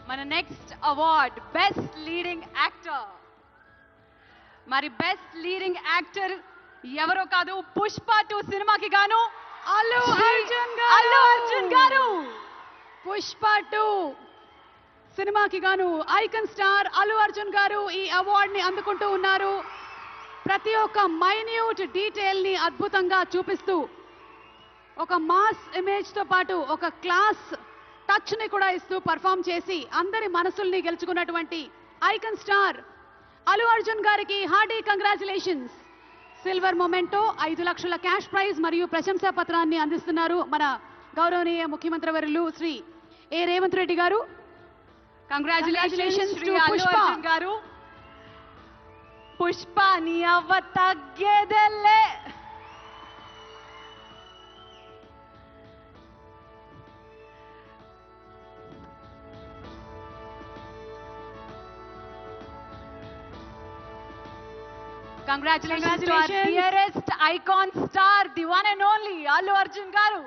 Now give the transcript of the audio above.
మన next award best leading actor. మరి best leading actor ఎవరో కాదు, పుష్ప 2 సినిమాకి గాను అల్లు అర్జున్ గారు. పుష్ప 2 సినిమాకి గాను ఐకాన్ స్టార్ అల్లు అర్జున్ గారు ఈ అవార్డ్ ని అందుకుంటూ ఉన్నారు. ప్రతి ఒక్క మైన్యూట్ డీటెయిల్ ని అద్భుతంగా చూపిస్తూ ఒక మాస్ ఇమేజ్ తో పాటు ఒక క్లాస్ టచ్ ని కూడా ఇస్తూ పర్ఫామ్ చేసి అందరి మనసుల్ని గెలుచుకున్నటువంటి ఐకాన్ స్టార్ అల్లు అర్జున్ గారికి హార్డీ కంగ్రాచులేషన్స్. సిల్వర్ మొమెంటో 5 లక్షల క్యాష్ ప్రైజ్ మరియు ప్రశంసా పత్రాన్ని అందిస్తున్నారు మన గౌరవనీయ ముఖ్యమంత్రి వర్యులు శ్రీ ఏ రేవంత్ రెడ్డి గారు. కంగ్రాచులేషన్స్ టు పుష్ప గారు. పుష్ప నీ అవ్వ తగ్గేదెల్లే. Congratulations to our dearest icon star, the one and only Allu Arjun garu.